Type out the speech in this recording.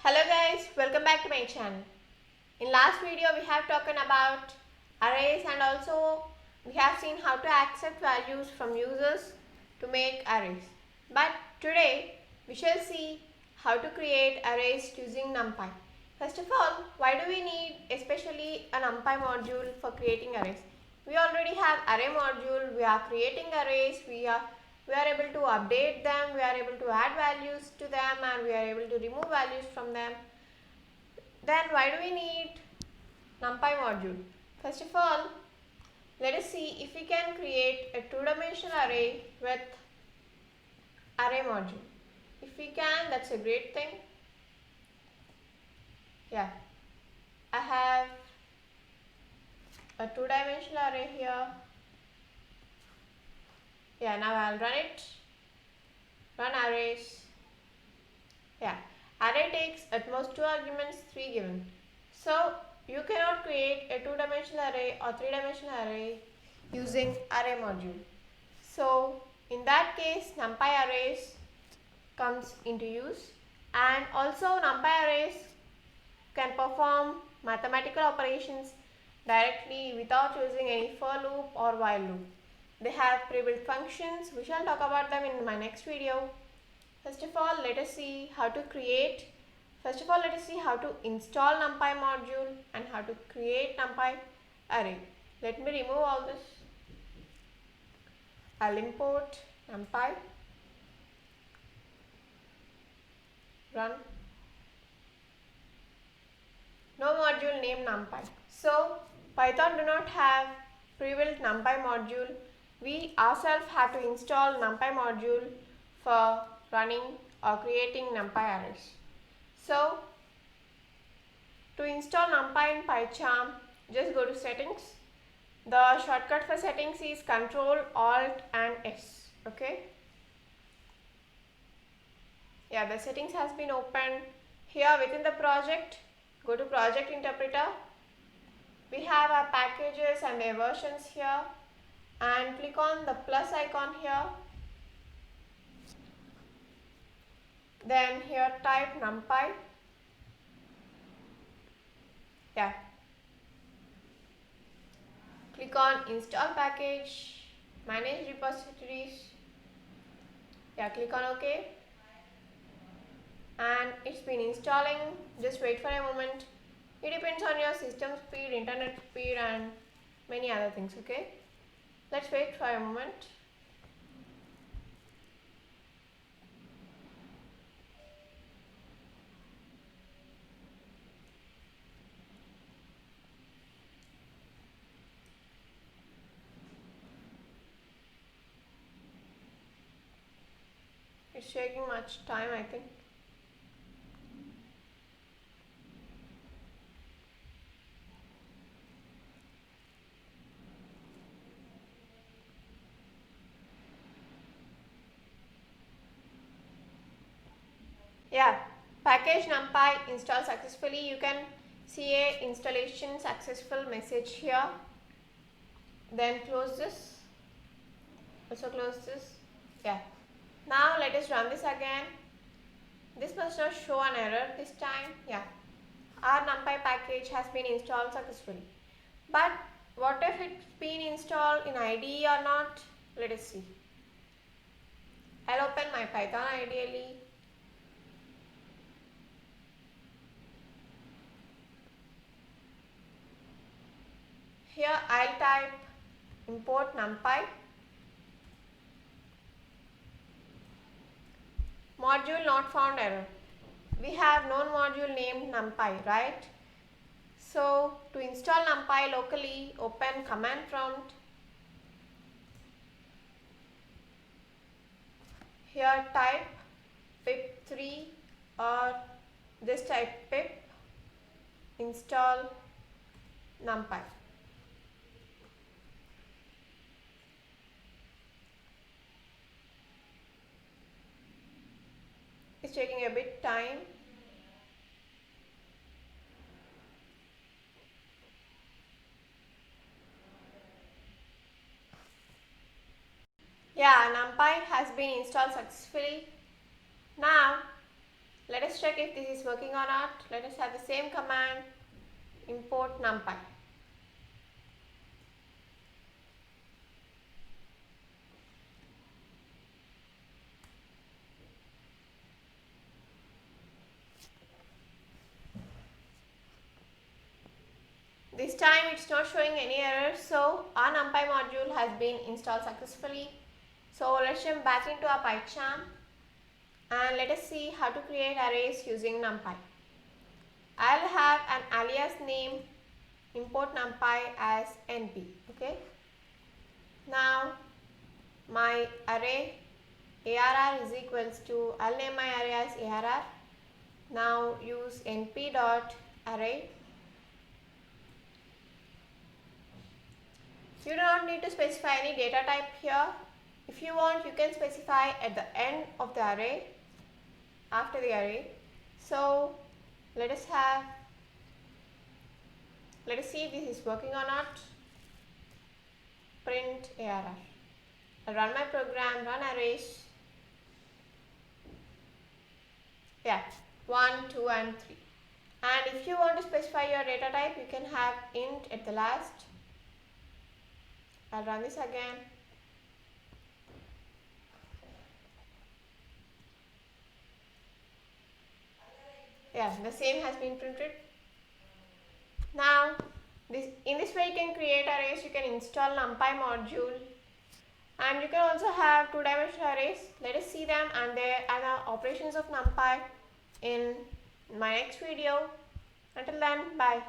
Hello guys, welcome back to my channel. In last video we have talked about arrays and also we have seen how to accept values from users to make arrays. But today we shall see how to create arrays using numpy. First of all, why do we need especially a numpy module for creating arrays? We already have array module, we are creating arrays, we are able to update them, we are able to add values to them, and we are able to remove values from them. Then why do we need numpy module? First of all, let us see if we can create a two-dimensional array with array module. If we can, that's a great thing. Yeah, I have a two-dimensional array here. Yeah, now I'll run it. Run arrays. Yeah, array takes at most 2 arguments, 3 given. So you cannot create a two-dimensional array or three-dimensional array using array module. So in that case, numpy arrays comes into use, and also numpy arrays can perform mathematical operations directly without using any for loop or while loop. They have pre-built functions. We shall talk about them in my next video. First of all, let us see how to install numpy module and how to create numpy array. Let me remove all this. I'll import numpy, run. No module named numpy. So Python do not have pre-built numpy module. We ourselves have to install numpy module for running or creating numpy arrays. So to install numpy in PyCharm, just go to settings. The shortcut for settings is Ctrl Alt and S. Okay. Yeah, the settings has been opened. Here within the project, go to project interpreter. We have our packages and their versions here, and click on the plus icon here. Then here type numpy. Yeah. Click on install package, manage repositories. Yeah, click on OK. And it's been installing. Just wait for a moment. It depends on your system speed, internet speed, and many other things. Okay. Let's wait for a moment. It's taking much time, I think. Yeah, package numpy installed successfully. You can see a installation successful message here. Then close this. Also close this. Yeah. Now let us run this again. This must not show an error this time. Yeah. Our numpy package has been installed successfully. But what if it's been installed in IDE or not? Let us see. I'll open my Python ideally. Here I'll type import numpy. Module not found error. We have no module named numpy, right? So to install numpy locally, open command prompt. Here type pip3 or just type pip install numpy. It's taking a bit time. Yeah, numpy has been installed successfully. Now Let us check if this is working or not. Let us have the same command, import numpy. This time it's not showing any errors, so our numpy module has been installed successfully. So let's jump back into our PyCharm and let us see how to create arrays using numpy. I'll have an alias name import numpy as np. Okay. Now my array arr is equals to, I'll name my array as arr. Now use np.array. You do not need to specify any data type here. If you want, you can specify at the end of the array, after the array. So let us see if this is working or not. Print arr. I'll run my program, run arrays. Yeah, 1, 2 and 3. And if you want to specify your data type, you can have int at the last. I'll run this again. Yeah, the same has been printed. Now, in this way you can create arrays, you can install numpy module, and you can also have two-dimensional arrays. Let us see them and their other operations of numpy in my next video. Until then, bye.